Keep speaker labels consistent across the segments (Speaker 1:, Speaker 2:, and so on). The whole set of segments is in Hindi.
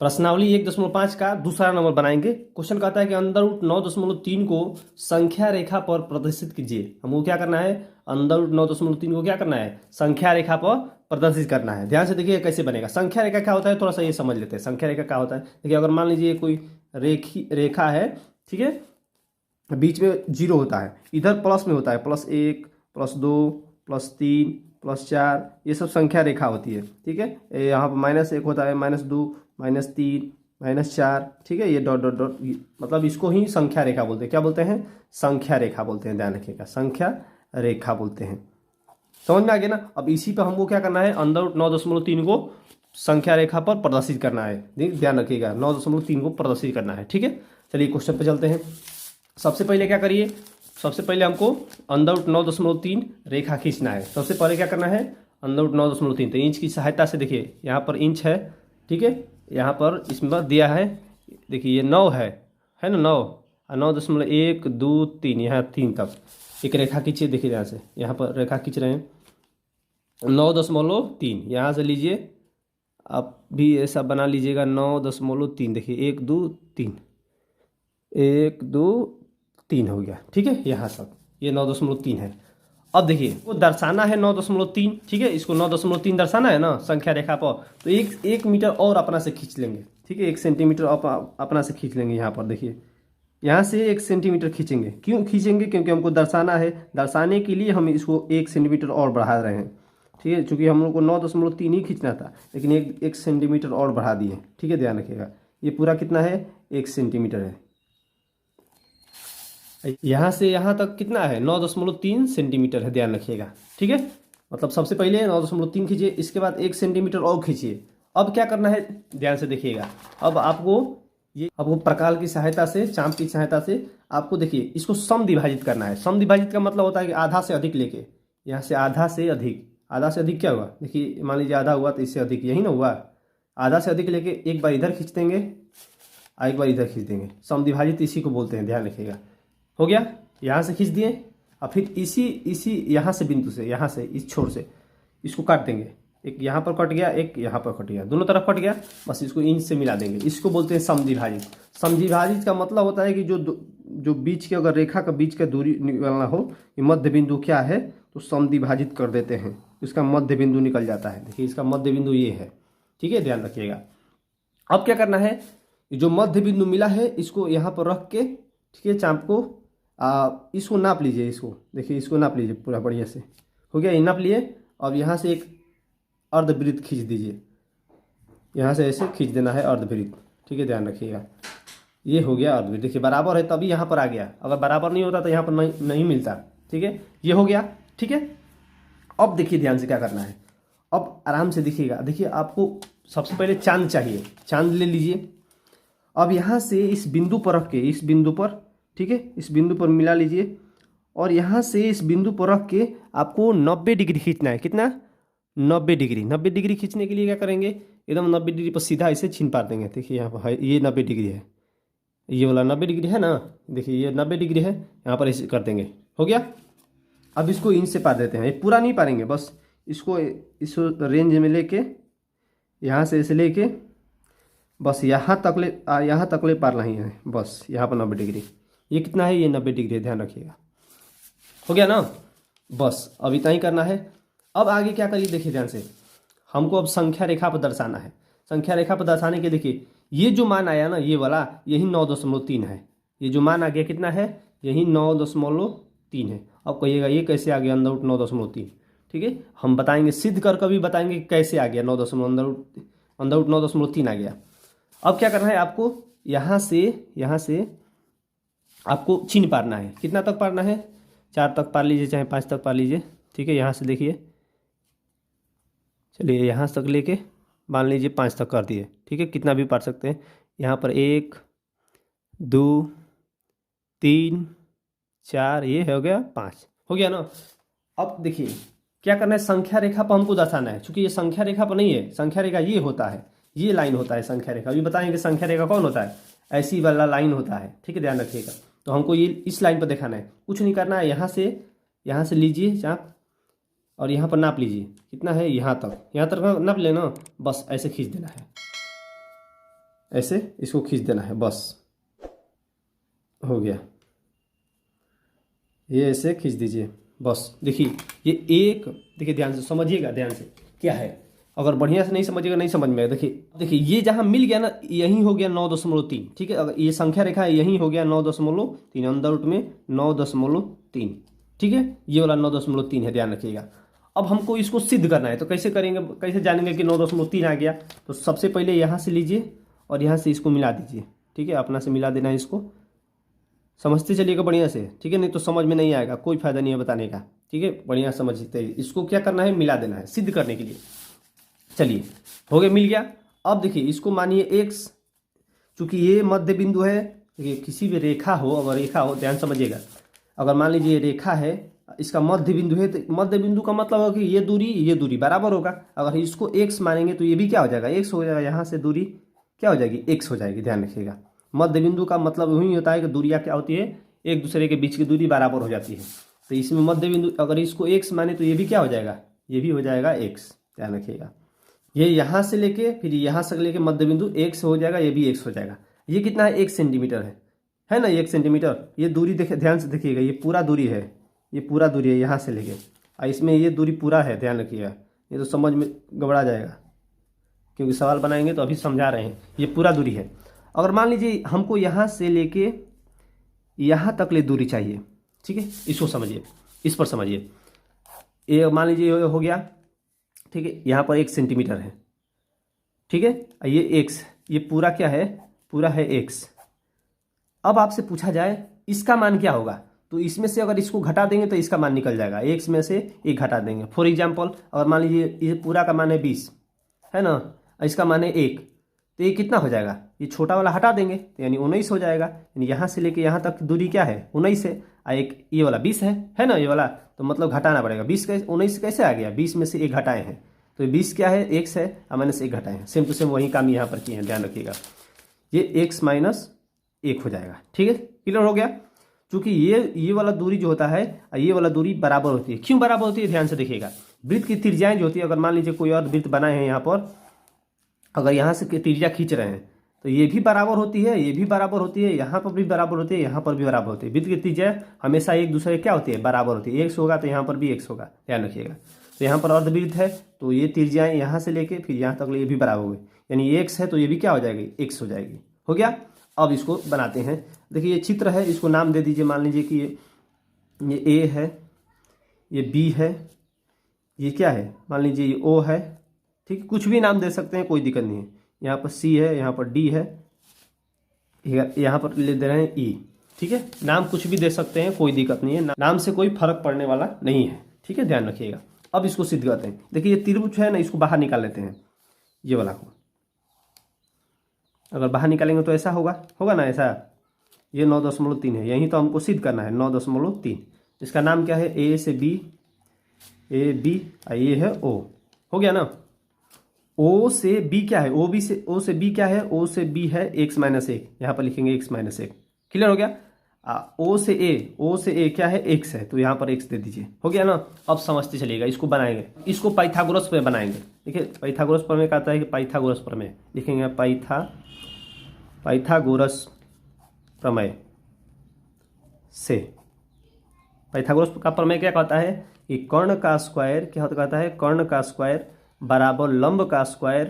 Speaker 1: प्रश्नावली 1.5 का दूसरा नंबर बनाएंगे। क्वेश्चन कहता है कि अंडर रूट 9.3 को संख्या रेखा पर प्रदर्शित कीजिए। हमको क्या करना है, अंडर रूट 9.3 को क्या करना है, संख्या रेखा पर प्रदर्शित करना है। ध्यान से देखिए कैसे बनेगा। संख्या रेखा क्या होता है, थोड़ा सा ये समझ लेते हैं। संख्या रेखा क्या होता है, देखिए अगर मान लीजिए कोई रेखा है, ठीक है, बीच में जीरो होता है, इधर प्लस में होता है, +1 +2 +3 +4, ये सब संख्या रेखा होती है। ठीक है, यहाँ पर -1 होता है, -2 -3 -4, ठीक है, ये डॉट डॉट डॉट, मतलब इसको ही संख्या रेखा बोलते हैं। क्या बोलते हैं, संख्या रेखा बोलते हैं। ध्यान रखिएगा, संख्या रेखा बोलते हैं। समझ में आ गया ना। अब इसी पर हमको क्या करना है, अंडर रूट 9.3 को संख्या रेखा पर प्रदर्शित करना है। ध्यान रखिएगा, 9.3 को प्रदर्शित करना है। ठीक है, चलिए क्वेश्चन पे चलते हैं। सबसे पहले क्या करिए, सबसे पहले हमको अंडर रूट 9.3 रेखा खींचना है। सबसे पहले क्या करना है, अंडर रूट 9.3, तो इंच की सहायता से देखिए, यहाँ पर इंच है, ठीक है, यहाँ पर इसमें दिया है, देखिए ये 9 है ना, 9 और 9.1 2 3, यहाँ 3 तक एक रेखा खींचिए। देखिए यहाँ से, यहाँ पर रेखा खींच रहे हैं 9.3, यहाँ से लीजिए, आप भी ऐसा बना लीजिएगा 9.3। देखिए 1 2 3, 1 2 3 हो गया। ठीक है, यहाँ तक ये 9.3 है। अब देखिए वो दर्शाना है 9.3, ठीक है, इसको 9.3 दर्शाना है ना संख्या रेखा पर, तो एक मीटर और अपना से खींच लेंगे। ठीक है, 1 सेंटीमीटर अपना से खींच लेंगे। यहाँ पर देखिए, यहाँ से 1 सेंटीमीटर खींचेंगे। क्यों खींचेंगे, क्योंकि हमको दर्शाना है, दर्शाने के लिए हम इसको 1 सेंटीमीटर और बढ़ा रहे हैं। ठीक है, चूँकि हम लोग को 9.3 ही खींचना था, लेकिन एक सेंटीमीटर और बढ़ा दिए। ठीक है, ध्यान रखिएगा, ये पूरा कितना है, 1 सेंटीमीटर है। यहाँ से यहाँ तक कितना है, 9.3 सेंटीमीटर है। ध्यान रखिएगा, ठीक है, मतलब सबसे पहले 9.3 खींचिए, इसके बाद 1 सेंटीमीटर और खींचिए। अब क्या करना है, ध्यान से देखिएगा, अब आपको प्रकाल की सहायता से, चाप की सहायता से आपको देखिए इसको समद्विभाजित करना है। समद्विभाजित का मतलब होता है कि आधा से अधिक लेके, यहाँ से आधा से अधिक, आधा से अधिक क्या हुआ, देखिए मान लीजिए आधा हुआ तो इससे अधिक, यही ना हुआ, आधा से अधिक लेके एक बार इधर खींच देंगे और एक बार इधर खींच देंगे। समद्विभाजित इसी को बोलते हैं। ध्यान रखिएगा, हो गया, यहाँ से खींच दिए, और फिर इसी यहाँ से बिंदु से, यहाँ से इस छोर से इसको काट देंगे। एक यहाँ पर कट गया, एक यहाँ पर कट गया, दोनों तरफ कट गया, बस इसको इंच से मिला देंगे। इसको बोलते हैं समद्विभाजित। समद्विभाजित का मतलब होता है कि जो बीच के, अगर रेखा का बीच का दूरी निकलना हो, ये मध्य बिंदु क्या है, तो समद्विभाजित कर देते हैं, इसका मध्य बिंदु निकल जाता है। देखिए इसका मध्य बिंदु ये है। ठीक है, ध्यान रखिएगा। अब क्या करना है, जो मध्य बिंदु मिला है इसको यहाँ पर रख के, ठीक है, चाप को इसको नाप लीजिए। इसको देखिए, इसको नाप लीजिए पूरा बढ़िया से, हो गया, ये नाप लिए। अब यहाँ से एक अर्धवृत्त खींच दीजिए, यहाँ से ऐसे खींच देना है अर्धवृत्त। ठीक है, ध्यान रखिएगा, ये हो गया अर्धवृत्त। देखिए बराबर है तभी यहाँ पर आ गया, अगर बराबर नहीं होता तो यहाँ पर नहीं मिलता। ठीक है, ये हो गया। ठीक है, अब देखिए ध्यान से क्या करना है, अब आराम से देखिएगा। देखिए आपको सबसे पहले चांद चाहिए, चांद ले लीजिए। अब यहाँ से इस बिंदु पर रख के, इस बिंदु पर, ठीक है, इस बिंदु पर मिला लीजिए, और यहाँ से इस बिंदु पर रख के आपको 90 डिग्री खींचना है। कितना, 90 डिग्री। 90 डिग्री खींचने के लिए क्या करेंगे, एकदम 90 डिग्री पर सीधा इसे छीन पार देंगे। देखिए यहाँ पर है, ये 90 डिग्री है, ये वाला 90 डिग्री है ना, देखिए ये 90 डिग्री है, यहाँ पर इसे कर देंगे। हो गया, अब इसको इंच से पार देते हैं। ये पूरा नहीं पारेंगे, बस इसको इस रेंज में लेके, यहाँ से इसे लेके बस यहाँ तक ले पारना ही है, बस यहाँ पर 90 डिग्री। ये कितना है, ये 90 डिग्री है, ध्यान रखिएगा। हो गया ना, बस अब इतना ही करना है। अब आगे क्या करिए, देखिए ध्यान से, हमको अब संख्या रेखा पर दर्शाना है। संख्या रेखा पर दर्शाने के देखिए, ये जो मान आया ना, ये वाला, यही 9.3 है। ये जो मान आ गया कितना है, यही 9.3 है। अब कहिएगा ये कैसे आ गया अंडर रूट 9.3। ठीक है, हम बताएंगे, सिद्ध कर कभी बताएंगे कैसे आ गया, अंडर रूट 9.3 आ गया। अब क्या करना है आपको, यहाँ से आपको चिन्ह पारना है। कितना तक पारना है, 4 तक पार लीजिए, चाहे 5 तक पार लीजिए। ठीक है, यहाँ से देखिए, चलिए यहाँ तक लेके मान लीजिए 5 तक कर दिए। ठीक है, कितना भी पार सकते हैं। यहाँ पर 1 2 3 4, ये हो गया 5, हो गया ना। अब देखिए क्या करना है, संख्या रेखा पर हमको दर्शाना है। चूंकि ये संख्या रेखा पर नहीं है, संख्या रेखा ये होता है, ये लाइन होता है संख्या रेखा। अभी बताएंगे संख्या रेखा कौन होता है, ऐसी वाला लाइन होता है। ठीक है, ध्यान रखिएगा। तो हमको ये इस लाइन पर दिखाना है, कुछ नहीं करना है। यहाँ से लीजिए चाप, और यहाँ पर नाप लीजिए, कितना है, यहाँ तक नाप लेना, बस ऐसे खींच देना है। ऐसे इसको खींच देना है, बस हो गया। ये ऐसे खींच दीजिए बस। देखिए ये एक, देखिए ध्यान से समझिएगा, ध्यान से क्या है। अगर बढ़िया से नहीं समझिएगा नहीं समझ में आएगा। देखिए ये जहाँ मिल गया ना, यही हो गया 9.3। ठीक है, अगर ये संख्या रेखा है यही हो गया 9.3, अंदर रूट में 9.3। ठीक है, ये वाला 9.3 है, ध्यान रखिएगा। अब हमको इसको सिद्ध करना है, तो कैसे करेंगे, कैसे जानेंगे कि 9.3 आ गया। तो सबसे पहले यहाँ से लीजिए और यहाँ से इसको मिला दीजिए। ठीक है, अपना से मिला देना है इसको, समझते चलिएगा बढ़िया से। ठीक है, नहीं तो समझ में नहीं आएगा, कोई फायदा नहीं है बताने का। ठीक है, बढ़िया समझते हैं। इसको क्या करना है, मिला देना है सिद्ध करने के लिए। चलिए हो गया, मिल गया। अब देखिए इसको मानिए x, चूंकि ये मध्य बिंदु है। देखिए किसी भी रेखा हो, अगर रेखा हो, ध्यान समझिएगा, अगर मान लीजिए रेखा है, इसका मध्य बिंदु है, तो मध्य बिंदु का मतलब होगा कि ये दूरी बराबर होगा। अगर इसको x मानेंगे तो ये भी क्या हो जाएगा, x हो जाएगा। यहाँ से दूरी क्या हो जाएगी, x हो जाएगी। ध्यान रखिएगा, मध्य बिंदु का मतलब वही होता है कि दूरियाँ क्या होती है, एक दूसरे के बीच की दूरी बराबर हो जाती है। तो इसमें मध्य बिंदु अगर इसको x माने तो ये भी क्या हो जाएगा, ये भी हो जाएगा x। ध्यान रखिएगा, ये यहाँ से लेके फिर यहाँ से लेके मध्य बिंदु x हो जाएगा, ये भी x हो जाएगा। ये कितना है, 1 सेंटीमीटर है ना, 1 सेंटीमीटर। ये दूरी देखिए, ध्यान से देखिएगा, ये पूरा दूरी है, ये पूरा दूरी है यहाँ से लेके, और इसमें ये दूरी पूरा है। ध्यान रखिएगा, ये तो समझ में गड़बड़ा जाएगा क्योंकि सवाल बनाएंगे तो अभी समझा रहे हैं। ये पूरा दूरी है। अगर मान लीजिए हमको यहाँ से लेके यहाँ तक ले दूरी चाहिए। ठीक है, इसको समझिए, इस पर समझिए। ये मान लीजिए हो गया। ठीक है, यहाँ पर 1 सेंटीमीटर है। ठीक है, ये x, ये पूरा क्या है, पूरा है x। अब आपसे पूछा जाए इसका मान क्या होगा, तो इसमें से अगर इसको घटा देंगे तो इसका मान निकल जाएगा। x में से एक घटा देंगे। फॉर एग्जांपल अगर मान लीजिए ये पूरा का मान है 20 है ना, इसका मान है 1, तो ये कितना हो जाएगा, ये छोटा वाला हटा देंगे तो यानी 19 हो जाएगा। यानी यहाँ से लेके यहाँ तक दूरी क्या है, 19 है। एक ये वाला 20 है ना, ये वाला, तो मतलब घटाना पड़ेगा। 20 कैसे 19 कैसे आ गया, 20 में से एक घटाए हैं, तो 20 क्या है, x है, माइनस 1 घटाए हैं। सेम टू सेम वही काम यहाँ पर किए हैं, ध्यान रखिएगा। ये x माइनस 1 हो जाएगा। ठीक है, क्लियर हो गया। चूंकि ये वाला दूरी जो होता है, ये वाला दूरी बराबर होती है। क्यों बराबर होती है, ध्यान से देखिएगा। वृत्त की त्रिज्याएं जो होती है, अगर मान लीजिए कोई और वृत्त बनाए हैं यहाँ पर, अगर यहाँ से त्रिज्या खींच रहे हैं तो ये भी बराबर होती है, ये भी बराबर होती है, यहाँ पर भी बराबर होती है, यहाँ पर भी बराबर होती है। वृत्त की त्रिज्या हमेशा एक दूसरे क्या होती है, बराबर होती है। x होगा तो यहाँ पर भी x होगा, ध्यान रखिएगा। तो यहाँ पर अर्धवृत्त है तो ये त्रिज्याएं यहाँ से लेके फिर यहाँ तक ये भी बराबर होगी, यानी ये x है तो ये भी क्या हो जाएगी, x हो जाएगी। हो गया। अब इसको बनाते हैं। देखिए ये चित्र है, इसको नाम दे दीजिए। मान लीजिए कि ये a है, ये b है, ये क्या है, मान लीजिए ये o है। ठीक है, कुछ भी नाम दे सकते हैं, कोई दिक्कत नहीं है। यहाँ पर c है, यहाँ पर d है, यहाँ पर ले दे रहे हैं e। ठीक है, नाम कुछ भी दे सकते हैं, कोई दिक्कत नहीं है, नाम से कोई फर्क पड़ने वाला नहीं है। ठीक है, ध्यान रखिएगा। अब इसको सिद्ध करते हैं। देखिए ये त्रिभुज है ना, इसको बाहर निकाल लेते हैं, ये वाला को। अगर बाहर निकालेंगे तो ऐसा होगा ना, ऐसा। ये 9.3 है, यही तो हमको सिद्ध करना है, 9.3। इसका नाम क्या है, a से b, a b, ये है o। हो गया ना। o से b क्या है, o से b क्या है, o से b है x माइनस 1, यहाँ पर लिखेंगे x माइनस 1। क्लियर हो गया। o से a क्या है, x है, तो यहाँ पर x दे दीजिए। हो गया ना। अब समझते चलिएगा, इसको बनाएंगे, इसको पाइथागोरस प्रमेय बनाएंगे। देखिए पाइथागोरस प्रमेय कहता है कि पाइथागोरस प्रमेय लिखेंगे, पाइथागोरस प्रमेय से। पाइथागोरस का प्रमेय क्या कहता है कि कर्ण का स्क्वायर क्या होता, कहता है कर्ण का स्क्वायर बराबर लंब का स्क्वायर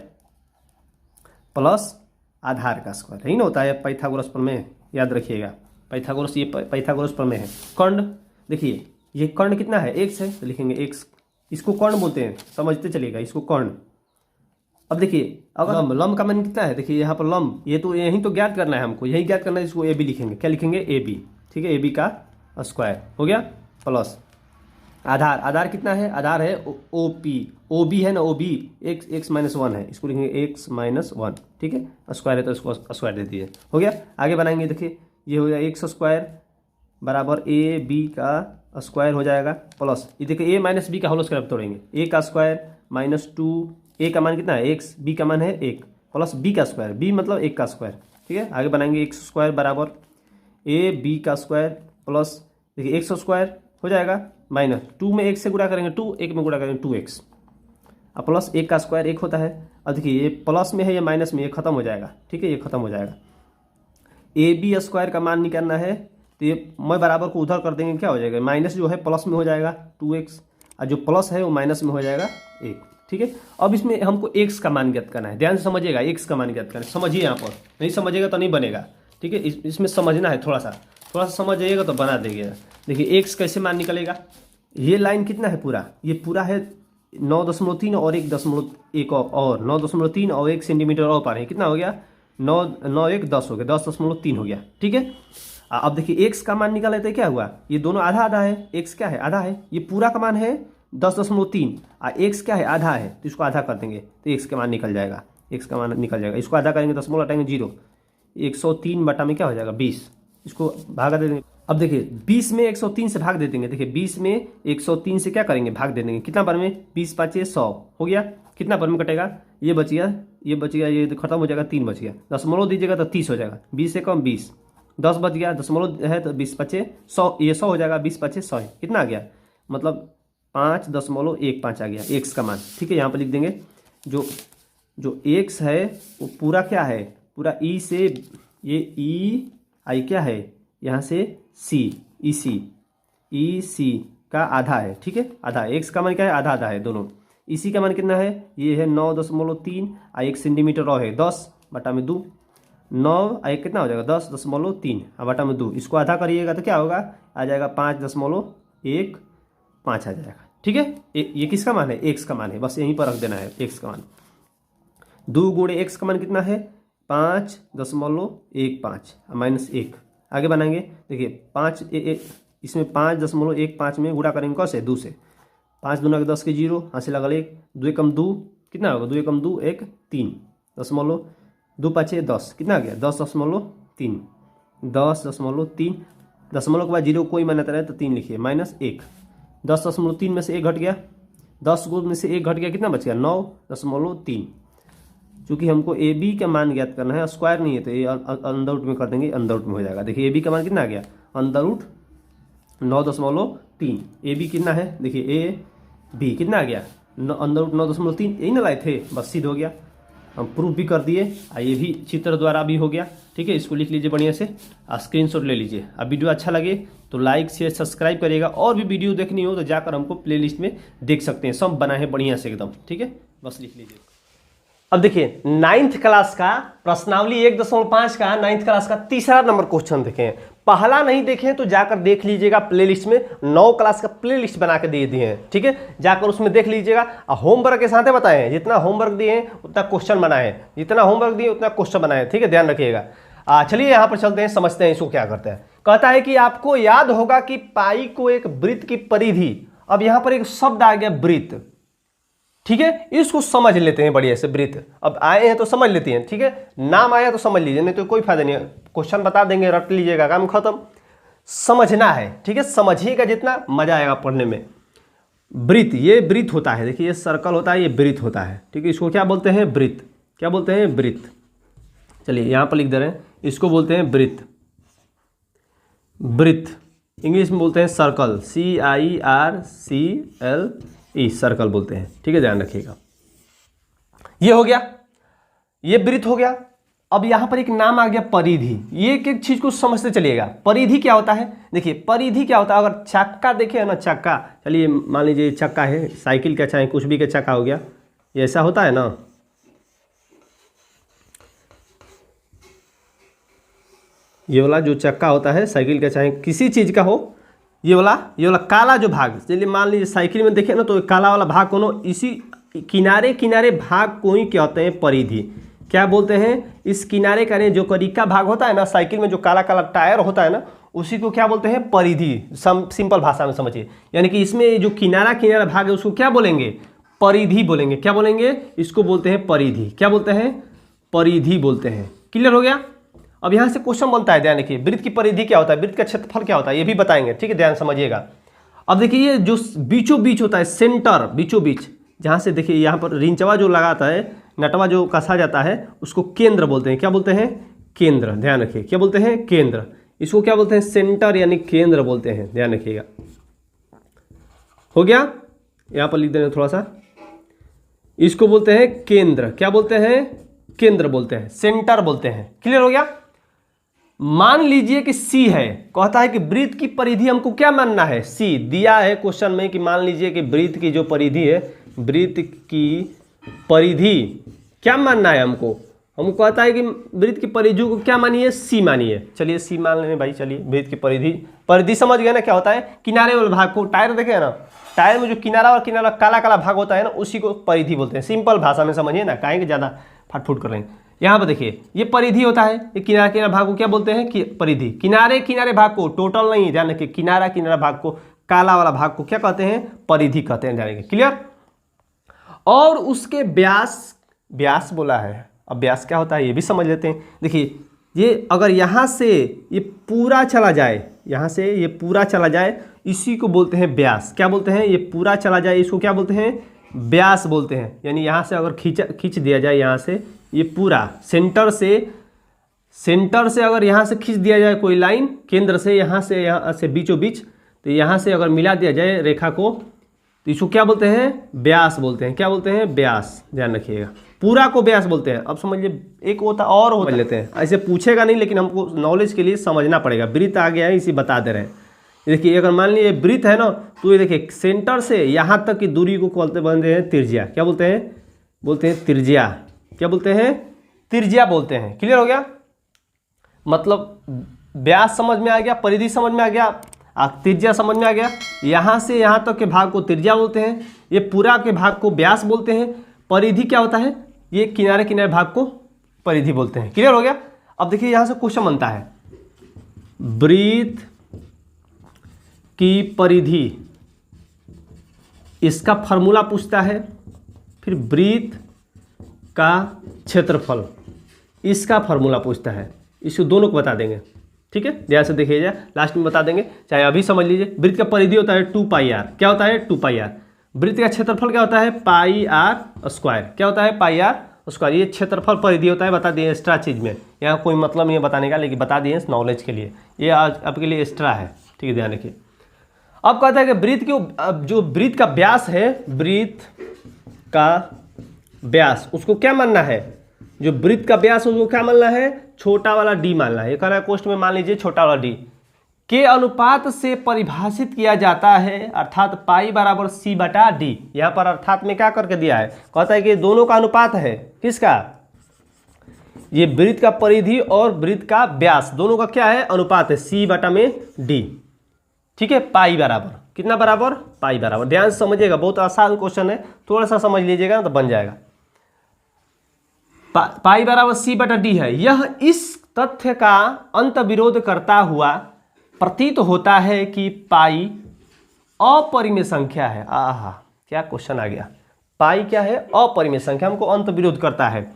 Speaker 1: प्लस आधार का स्क्वायर, यही ना होता है पाइथागोरस प्रमेय। याद रखिएगा, पाइथागोरस, ये पाइथागोरस प्रमेय है। कर्ण, देखिए ये कर्ण कितना है, x है, तो लिखेंगे x। इसको कर्ण बोलते हैं, समझते चलिएगा, इसको कर्ण। अब देखिए अगर लंब का मान कितना है, देखिए यहाँ पर लंब, ये तो यही तो ज्ञात करना है हमको, यही ज्ञात करना है। इसको ए बी लिखेंगे, क्या लिखेंगे, ए बी। ठीक है, ए बी का स्क्वायर हो गया, प्लस आधार कितना है, आधार है ओ पी, ओ बी है ना, ओ बी एक्स माइनस 1 है, इसको लिखेंगे एक्स माइनस 1। ठीक है, स्क्वायर है तो इसको स्क्वायर दे दीजिए। हो गया। आगे बनाएंगे, देखिए ये हो जाएगा एक्स स्क्वायर बराबर ए बी का स्क्वायर हो जाएगा, प्लस ये देखिए ए माइनस बी का होल स्क्वायर तोड़ेंगे, ए का स्क्वायर माइनस 2, ए का मान कितना है एक्स, बी का मान है 1, प्लस बी का स्क्वायर, बी मतलब 1 का स्क्वायर। ठीक है, आगे बनाएंगे एक्स स्क्वायर बराबर ए बी का स्क्वायर प्लस देखिए एक्स स्क्वायर हो जाएगा, माइनस 2 में 1 से गुणा करेंगे 2, 1 में गुणा करेंगे 2x, अब प्लस 1 का स्क्वायर 1 होता है, अब देखिए ये प्लस में है, ये माइनस में, ये खत्म हो जाएगा, ठीक है, ये खत्म हो जाएगा। ए बी स्क्वायर का मान निकालना है तो ये मैं बराबर को उधर कर देंगे, क्या हो जाएगा, माइनस जो है प्लस में हो जाएगा 2x, और जो प्लस है वो माइनस में हो जाएगा 1, ठीक है। अब इसमें हमको x का मान ज्ञात करना है, ध्यान से समझिएगा, x का मान ज्ञात करना है, समझिए यहाँ पर, नहीं समझिएगा तो नहीं बनेगा, ठीक है। इसमें समझना है, थोड़ा सा समझ जाइएगा तो बना देंगे। देखिए x कैसे मान निकलेगा, ये लाइन कितना है पूरा, ये पूरा है 9.3 और 1.1 और 9.3 और 1 सेंटीमीटर और पा रहे हैं, कितना हो गया 9 1 10 हो गया, 10.3 हो गया, ठीक है। अब देखिए x का मान निकाले तो क्या हुआ, ये दोनों आधा आधा है, x क्या है आधा है, ये पूरा का मान है 10.3 और x क्या है आधा है, तो इसको आधा कर देंगे तो x का मान निकल जाएगा, x का मान निकल जाएगा। इसको आधा करेंगे, दशमलव हटाएंगे 0, 103 बटा में क्या हो जाएगा 20, इसको भागा दे देंगे। अब देखिए 20 में 103 से भाग दे देंगे, देखिए 20 में 103 से क्या करेंगे भाग दे देंगे, कितना बार में 20 5 100 हो गया, कितना बार में कटेगा, ये बच गया, ये बच गया, ये खत्म हो जाएगा, 3 बच गया, दशमलव दीजिएगा तो 30 हो जाएगा, 20 से कम 20, 10 बच गया, दशमलव है तो 20 5 100, ये 100 हो जाएगा, 20 5 100 कितना आ गया, मतलब 5.15 आ गया x का मान, ठीक है। यहाँ पर लिख देंगे जो x है वो पूरा क्या है, पूरा e से ये e आई क्या है यहाँ से c e c का आधा है, ठीक है, आधा, x का मान क्या है आधा आधा है दोनों, इसी का मान कितना है, ये है 9.3 और 1 सेंटीमीटर और है 10 बटा में 2, 9 एक कितना हो जाएगा 10.3 और बटा में 2, इसको आधा करिएगा तो क्या होगा, आ जाएगा 5.15 आ जाएगा, ठीक है। ये किसका मान है, x का मान है, बस यहीं पर रख देना है x का मान। 2 गुणे x का मान कितना है 5.15 माइनस 1, आगे बनाएंगे, देखिए 5 इसमें 5.15 में गुणा करेंगे कैसे 2 से, 5 दूना के 10 के 0, हाथ से लगा 1, 2 कम 2 कितना होगा, 2 कम 2 1 3, दशमलव 2 5 10 कितना आ गया 10.3, 10.3, दशमलव के बाद 0 कोई मान्यता रहे तो 3 लिखिए, माइनस 1, 10.3 में से 1 घट गया, 10 में से 1 घट गया, कितना बच गया 9.3। चूँकि हमको ए बी का मान ज्ञात करना है, स्क्वायर नहीं है तो ये अंडर रूट में कर देंगे, अंडर रूट में हो जाएगा। देखिए ए बी का मान कितना आ गया, अंडर रूट 9.3, ए बी कितना है, देखिए ए बी कितना आ गया अंडर रूट 9.3, यही ना लाए थे, बस सिद्ध हो गया, हम प्रूफ भी कर दिए, ये भी चित्र द्वारा भी हो गया, ठीक है। इसको लिख लीजिए बढ़िया से, स्क्रीनशॉट ले लीजिए। अब वीडियो अच्छा लगे तो लाइक शेयर सब्सक्राइब करिएगा, और भी वीडियो देखनी हो तो जाकर हमको प्लेलिस्ट में देख सकते हैं, सब बना है बढ़िया से एकदम, ठीक है, बस लिख लीजिए। अब देखिए 9th क्लास का प्रश्नावली 1.5 का 9th क्लास का तीसरा नंबर क्वेश्चन देखें, पहला नहीं देखें तो जाकर देख लीजिएगा, प्लेलिस्ट में 9 क्लास का प्लेलिस्ट बना के दे दिए हैं, ठीक है, जाकर उसमें देख लीजिएगा। होमवर्क के साथ बताए हैं, जितना होमवर्क दिए हैं उतना क्वेश्चन बनाए हैं, जितना होमवर्क दिए उतना क्वेश्चन बनाए हैं, ठीक है, ध्यान रखिएगा। चलिए यहाँ पर चलते हैं, समझते हैं इसको क्या करते हैं। कहता है कि आपको याद होगा कि पाई को एक वृत्त की परिधि, अब यहाँ पर एक शब्द आ गया वृत्त, ठीक है, इसको समझ लेते हैं बढ़िया से, वृत्त अब आए हैं तो समझ लेते हैं, ठीक है, नाम आया तो समझ लीजिए, नहीं तो कोई फायदा नहीं है, क्वेश्चन बता देंगे रट लीजिएगा, काम खत्म, समझना है, ठीक है, समझिएगा जितना मजा आएगा पढ़ने में। वृत्त, ये वृत्त होता है, देखिए ये सर्कल होता है, ये वृत्त होता है, ठीक है, इसको क्या बोलते हैं वृत्त, क्या बोलते हैं वृत्त, चलिए यहाँ पर लिख दे रहे हैं, इसको बोलते हैं वृत्त, वृत्त इंग्लिश में बोलते हैं सर्कल, CIRCLE, सर्कल बोलते हैं, ठीक है, ध्यान रखिएगा। ये हो गया, ये वृत्त हो गया। अब यहां पर एक नाम आ गया परिधि, ये एक एक चीज को समझते चलिएगा। परिधि क्या होता है, देखिए परिधि क्या होता है, अगर चक्का देखे ना, चक्का, चलिए मान लीजिए चक्का है, साइकिल का चाहे कुछ भी का चक्का हो गया, ये ऐसा होता है ना, ये वाला जो चक्का होता है साइकिल का चाहे किसी चीज का हो, ये वाला काला जो भाग, चलिए मान लीजिए साइकिल में देखें ना, तो काला वाला भाग कोनो, इसी किनारे किनारे भाग को ही क्या होते हैं परिधि, क्या बोलते हैं, इस किनारे का जो करिका भाग होता है ना साइकिल में, जो काला काला टायर होता है ना, उसी को क्या बोलते हैं परिधि, सिंपल भाषा में समझिए, यानी कि इसमें जो किनारा किनारा भाग है उसको क्या बोलेंगे परिधि बोलेंगे, क्या बोलेंगे, इसको बोलते हैं परिधि, क्या बोलते हैं परिधि बोलते हैं। क्लियर हो गया। अब यहाँ से क्वेश्चन बनता है, ध्यान रखिए, वृत्त की परिधि क्या होता है, वृत्त का क्षेत्रफल क्या होता है, ये भी बताएंगे, ठीक है, ध्यान समझिएगा। अब देखिए ये जो बीचों बीच होता है, सेंटर बीचों बीच, जहाँ से देखिए यहाँ पर रिंचवा जो लगाता है, नटवा जो कसा जाता है, उसको केंद्र बोलते हैं, क्या बोलते हैं केंद्र, ध्यान रखिए, क्या बोलते हैं केंद्र, इसको क्या बोलते हैं सेंटर यानी केंद्र बोलते हैं, ध्यान रखिएगा। हो गया, यहाँ पर लिख देना थोड़ा सा, इसको बोलते हैं केंद्र। क्या बोलते हैं? केंद्र बोलते हैं, सेंटर बोलते हैं। क्लियर हो गया? मान लीजिए कि सी है, कहता है कि वृत्त की परिधि हमको क्या मानना है? सी दिया है क्वेश्चन में कि मान लीजिए कि वृत्त की जो परिधि है, वृत्त की परिधि क्या मानना है हमको? हमको कहता है कि वृत्त की परिधि को क्या मानिए? सी मानिए। चलिए सी मान लें भाई। चलिए वृत्त की परिधि, परिधि समझ गए ना क्या होता है? किनारे वाले भाग को, टायर देखे ना, टायर में जो किनारा और किनारा काला काला भाग होता है ना, उसी को परिधि बोलते हैं। सिंपल भाषा में समझिए ना, काहे कि ज़्यादा फटफुट कर रहे हैं। यहाँ पर देखिए ये परिधि होता है, ये किनारा किनारा भाग को क्या बोलते हैं? परिधि। किनारे किनारे भाग को, टोटल नहीं, ध्यान रखिए, किनारा किनारा भाग को, काला वाला भाग को क्या कहते हैं? परिधि कहते हैं। ध्यान रखिए। क्लियर? और उसके व्यास, व्यास बोला है, अब व्यास क्या होता है ये भी समझ लेते हैं। देखिए ये अगर यहाँ से ये पूरा चला जाए, यहाँ से ये पूरा चला जाए, इसी को बोलते हैं व्यास। क्या बोलते हैं? ये पूरा चला जाए, इसको क्या बोलते हैं? व्यास बोलते हैं। यानी यहाँ से अगर खींच दिया जाए, यहाँ से ये पूरा सेंटर से अगर यहाँ से खींच दिया जाए कोई लाइन, केंद्र से यहाँ से बीचों बीच, तो यहाँ से अगर मिला दिया जाए रेखा को, तो इसको क्या बोलते हैं? व्यास बोलते हैं। क्या बोलते हैं? व्यास। ध्यान रखिएगा, पूरा को व्यास बोलते हैं। अब समझिए, एक होता और हो लेते हैं, ऐसे पूछेगा नहीं, लेकिन हमको नॉलेज के लिए समझना पड़ेगा। वृत्त आ गया है, इसी बता दे रहे हैं। देखिए अगर मान लीजिए वृत्त है ना, तो ये देखिए सेंटर से यहाँ तक की दूरी को बोलते हैं त्रिज्या। क्या बोलते हैं? बोलते हैं त्रिज्या। क्या बोलते हैं? त्रिज्या बोलते हैं। क्लियर हो गया? मतलब व्यास समझ में आ गया, परिधि समझ में आ गया, त्रिज्या समझ में आ गया। यहाँ से यहाँ तक के भाग को त्रिज्या बोलते हैं, ये पूरा के भाग को व्यास बोलते हैं। परिधि क्या होता है? ये किनारे किनारे भाग को परिधि बोलते हैं। क्लियर हो गया? अब देखिए यहाँ से क्वेश्चन बनता है, वृत्त की परिधि, इसका फॉर्मूला पूछता है। फिर वृत्त का क्षेत्रफल, इसका फॉर्मूला पूछता है। इसको दोनों को बता देंगे। ठीक है, ध्यान से देखिए, लास्ट में बता देंगे, चाहे अभी समझ लीजिए। वृत्त का परिधि होता है 2πr। क्या होता है? 2πr। वृत्त का क्षेत्रफल क्या होता है? πr²। क्या होता है? πr²। ये क्षेत्रफल परिधि होता है। बता दिए एक्स्ट्रा चीज़ में, यहाँ कोई मतलब नहीं है बताने का, लेकिन बता दिए नॉलेज के लिए, ये आज आपके लिए एक्स्ट्रा है। ठीक है, ध्यान रखिए। अब कहता है कि वृत्त की जो वृत्त का व्यास है, वृत्त का व्यास, उसको क्या मानना है? जो वृत्त का व्यास उसको क्या मानना है? छोटा वाला डी मानना है। ये कह रहा है क्वेश्चन में, मान लीजिए छोटा वाला डी के अनुपात से परिभाषित किया जाता है, अर्थात पाई बराबर c/d। यहाँ पर अर्थात में क्या करके दिया है? कहता है कि दोनों का अनुपात है। किसका? ये वृत्त का परिधि और वृत्त का व्यास, दोनों का क्या है? अनुपात है, c/d। ठीक है, पाई बराबर कितना बराबर? पाई बराबर। ध्यान से समझिएगा, बहुत आसान क्वेश्चन है, थोड़ा सा समझ लीजिएगा तो बन जाएगा। पाई बराबर c/d है। यह इस तथ्य का अंत विरोध करता हुआ प्रतीत होता है कि पाई अपरिमेय संख्या है। आहा, क्या क्वेश्चन आ गया! पाई क्या है? अपरिमेय संख्या, हमको अंत विरोध करता है।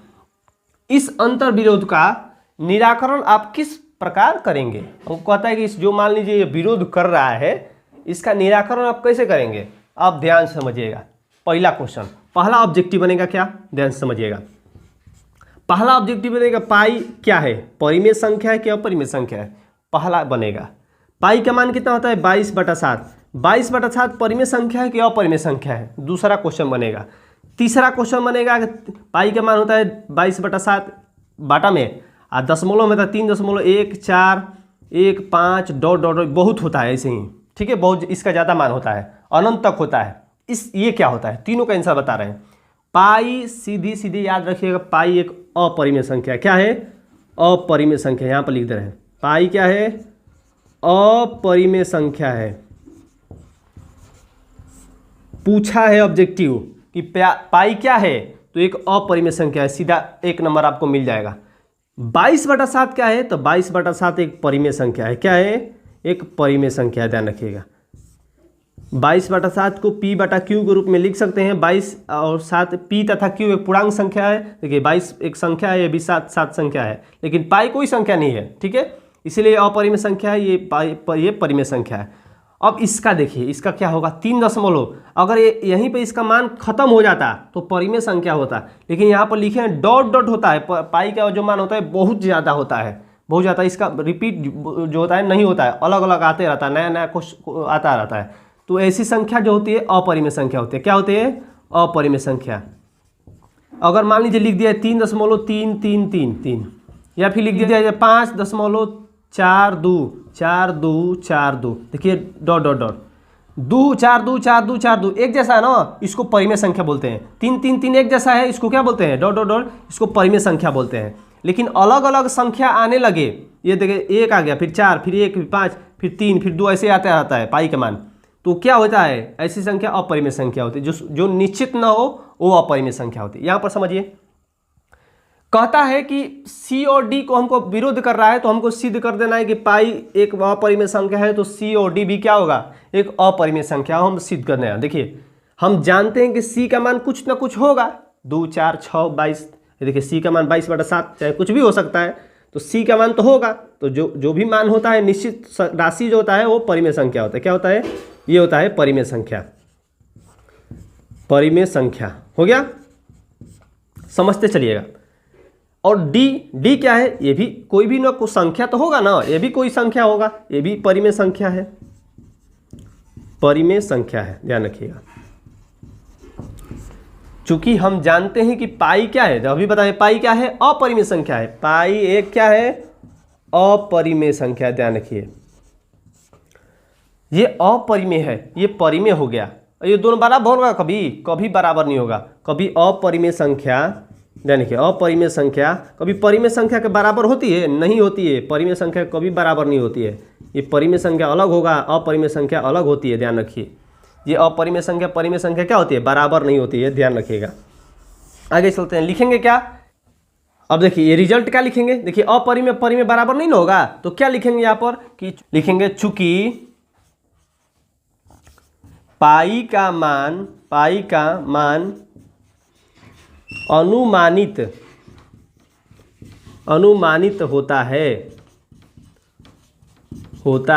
Speaker 1: इस अंतर विरोध का निराकरण आप किस प्रकार करेंगे? हमको कहता है कि इस जो मान लीजिए ये विरोध कर रहा है, इसका निराकरण आप कैसे करेंगे? आप ध्यान से समझिएगा। पहला क्वेश्चन, पहला ऑब्जेक्टिव बनेगा क्या? ध्यान से समझिएगा। पहला ऑब्जेक्टिव बनेगा पाई क्या है? परिमेय संख्या है कि अपरिमेय संख्या है? पहला बनेगा पाई का मान कितना होता है? 22/7। 22/7 परिमेय संख्या है कि अपरिमेय संख्या है? दूसरा क्वेश्चन बनेगा। तीसरा क्वेश्चन बनेगा पाई का मान होता है 22/7 बाटा में, और दशमलव में था 3.1415 डॉट डॉट बहुत होता है ऐसे ही। ठीक है, बहुत, इसका ज़्यादा मान होता है, अनंत तक होता है। ये क्या होता है? तीनों का आंसर बता रहे हैं। पाई सीधी सीधी याद रखिएगा, पाई एक अपरिमेय संख्या है। क्या है? अपरिमेय संख्या। यहाँ पर लिख दे रहे हैं, पाई क्या है? अपरिमेय संख्या है। पूछा है ऑब्जेक्टिव कि पाई क्या है, तो एक अपरिमेय संख्या है, सीधा 1 नंबर आपको मिल जाएगा। 22/7 क्या है? तो 22/7 एक परिमेय संख्या है। क्या है? एक परिमेय संख्या है, ध्यान रखिएगा। 22/7 को p/q के रूप में लिख सकते हैं। 22 और 7, p तथा q एक पूर्णांक संख्या है। देखिए 22 एक संख्या है, ये भी 7 संख्या है, लेकिन पाई कोई संख्या नहीं है। ठीक है, इसीलिए अपरिमेय संख्या है, ये परिमेय संख्या है। अब इसका देखिए, इसका क्या होगा? 3 दशमलव, अगर ये यहीं पे इसका मान खत्म हो जाता तो परिमेय संख्या होता, लेकिन यहाँ पर लिखे हैं डॉट डॉट होता है। पाई का जो मान होता है बहुत ज़्यादा होता है, बहुत ज़्यादा। इसका रिपीट जो होता है नहीं होता है, अलग अलग आते रहता है, नया नया कुछ आता रहता है। तो ऐसी संख्या जो होती है अपरिमेय संख्या होती है। क्या होती है? अपरिमेय संख्या। अगर मान लीजिए लिख दिया है 3.333 या फिर लिख दिया है 5.424242, देखिए डॉट डॉट डॉट 2 4 2 4 2 4 2 एक जैसा है ना, इसको परिमेय संख्या बोलते हैं। 3 3 3 एक जैसा है, इसको क्या बोलते हैं? डॉट डॉट डॉट, इसको परिमेय संख्या बोलते हैं। लेकिन अलग अलग संख्या आने लगे, ये देखिए 1 आ गया, फिर 4, फिर 1, फिर 5, फिर 3, फिर 2, ऐसे आता रहता है पाई का मान। तो क्या होता है? ऐसी संख्या अपरिमेय संख्या होती है। जो निश्चित ना हो वो अपरिमेय संख्या होती है। यहाँ पर समझिए, कहता है कि सी और डी को हमको विरोध कर रहा है, तो हमको सिद्ध कर देना है कि पाई एक अपरिमेय संख्या है, तो सी और डी भी क्या होगा? एक अपरिमेय संख्या। हम सिद्ध करने हैं। देखिए हम जानते हैं कि सी का मान कुछ ना कुछ होगा, 2 4 6 22। देखिए सी का मान 22/7 चाहे कुछ भी हो सकता है, तो सी का मान तो होगा। तो जो भी मान होता है, निश्चित राशि जो होता है वो परिमेय संख्या होता है। क्या होता है? ये होता है परिमेय संख्या। परिमेय संख्या हो गया, समझते चलिएगा। और डी क्या है? ये भी कोई भी ना कोई संख्या तो होगा ना, ये भी कोई संख्या होगा, ये भी परिमेय संख्या है। परिमेय संख्या है, ध्यान रखिएगा। चूंकि हम जानते हैं कि पाई क्या है, जब अभी बताएं पाई क्या है? अपरिमेय संख्या है। पाई एक क्या है? अपरिमेय संख्या। ध्यान रखिए, ये अपरिमेय है, ये परिमेय हो गया। ये दोनों बराबर होगा? कभी बराबर नहीं होगा। कभी अपरिमेय संख्या, ध्यान रखिए, अपरिमेय संख्या कभी परिमेय संख्या के बराबर होती है? नहीं होती है। परिमेय संख्या कभी बराबर नहीं होती है। ये परिमेय संख्या अलग होगा, अपरिमेय संख्या अलग होती है। ध्यान रखिए, ये अपरिमेय संख्या परिमेय संख्या क्या होती है? बराबर नहीं होती है। ध्यान रखिएगा। आगे चलते हैं, लिखेंगे क्या? अब देखिए ये रिजल्ट क्या लिखेंगे? देखिए अपरिमेय परिमेय बराबर नहीं ना होगा, तो क्या लिखेंगे यहाँ पर? कि लिखेंगे चूंकि पाई का मान अनुमानित होता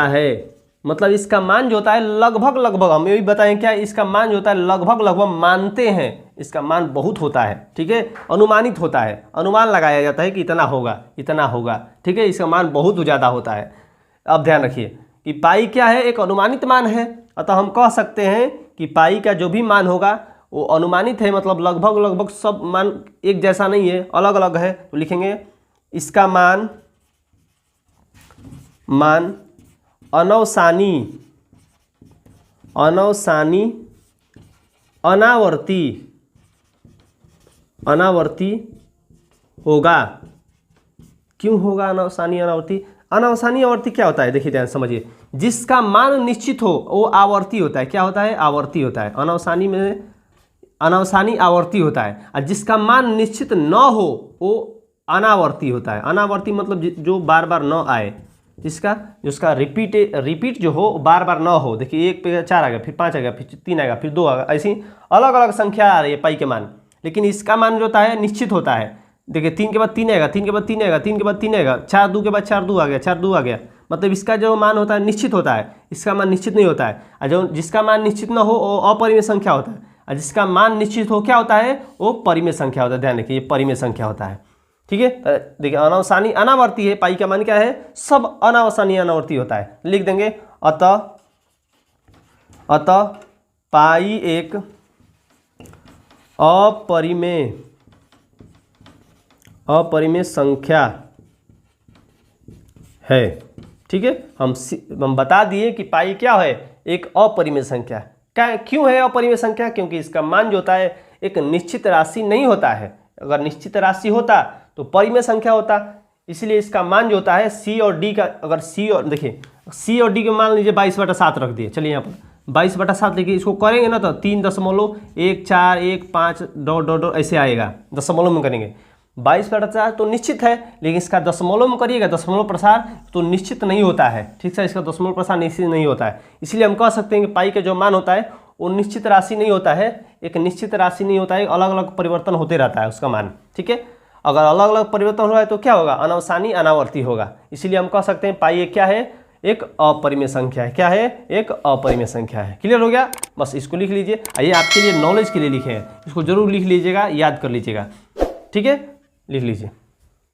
Speaker 1: है। मतलब इसका मान जो होता है लगभग, हम ये भी बताएं क्या, इसका मान जो होता है लगभग मानते हैं, इसका मान बहुत होता है। ठीक है, अनुमानित होता है, अनुमान लगाया जाता है कि इतना होगा। ठीक है, इसका मान बहुत ज़्यादा होता है। अब ध्यान रखिए कि पाई क्या है? एक अनुमानित मान है। अतः हम कह सकते हैं कि पाई का जो भी मान होगा वो अनुमानित है, मतलब लगभग सब मान एक जैसा नहीं है, अलग अलग है। तो लिखेंगे इसका मान अनावर्ती होगा। क्यों होगा अनावसानी अनावर्ती? अनावसानी आवर्ती क्या होता है? देखिए ध्यान समझिए, जिसका मान निश्चित हो वो आवर्ती होता है। क्या होता है? आवर्ती होता है। अनावसानी आवर्ती होता है, और जिसका मान निश्चित न हो वो अनावर्ती होता है। अनावर्ती मतलब जो बार बार न आए, जिसका रिपीट जो हो बार बार न हो। देखिए 1 पे 4 आ गया, फिर 5 आ गया, फिर 3 आ गया, फिर 2 आ गया, ऐसी अलग अलग संख्या आ रही है पाई के मान। लेकिन इसका मान जो होता है निश्चित होता है। देखिए 3 के बाद 3 आएगा, 3 के बाद 3 आएगा, 3 के बाद 3 आएगा, 4 2 के बाद 4 2 आ गया, 4 2 आ गया। मतलब इसका जो मान होता है निश्चित होता है, इसका मान निश्चित नहीं होता है। और जो जिसका मान निश्चित न हो वो अपरिमेय संख्या होता है, और जिसका मान निश्चित हो क्या होता है? वो परिमेय संख्या होता है। ध्यान रखिए, ये परिमेय संख्या होता है। ठीक है, देखिए अनावसानी अनावर्ती है, पाई का मान क्या है? सब अनावसानी अनावर्ती होता है। लिख देंगे अतः पाई एक अपरिमेय संख्या है। ठीक है, हम बता दिए कि पाई क्या है? एक अपरिमेय संख्या। क्यों है अपरिमेय संख्या? क्योंकि इसका मान जो होता है एक निश्चित राशि नहीं होता है। अगर निश्चित राशि होता तो परिमेय संख्या होता। इसलिए इसका मान जो होता है सी और डी का, अगर सी और डी के मान लीजिए 22/7 रख दिए। चलिए यहाँ पर 22/7 देखिए, इसको करेंगे ना तो 3.1415 डॉट डॉट डॉट ऐसे आएगा। दशमलव में करेंगे 22/4 तो निश्चित है, लेकिन इसका दशमलव में करिएगा, दशमलव प्रसार तो निश्चित नहीं होता है। ठीक है, इसका दशमलव प्रसार निश्चित नहीं होता है। इसलिए हम कह सकते हैं कि पाई का जो मान होता है वो निश्चित राशि नहीं होता है, एक निश्चित राशि नहीं होता है, अलग अलग परिवर्तन होते रहता है उसका मान। ठीक है, अगर अलग अलग परिवर्तन हो रहा है तो क्या होगा? अनावसानी अनावर्ती होगा। इसीलिए हम कह सकते हैं पाई एक क्या है? एक अपरिमेय संख्या है। क्या है? एक अपरिमेय संख्या है। क्लियर हो गया? बस इसको लिख लीजिए। ये आपके लिए नॉलेज के लिए लिखे हैं, इसको जरूर लिख लीजिएगा, याद कर लीजिएगा। ठीक है, लिख लीजिए।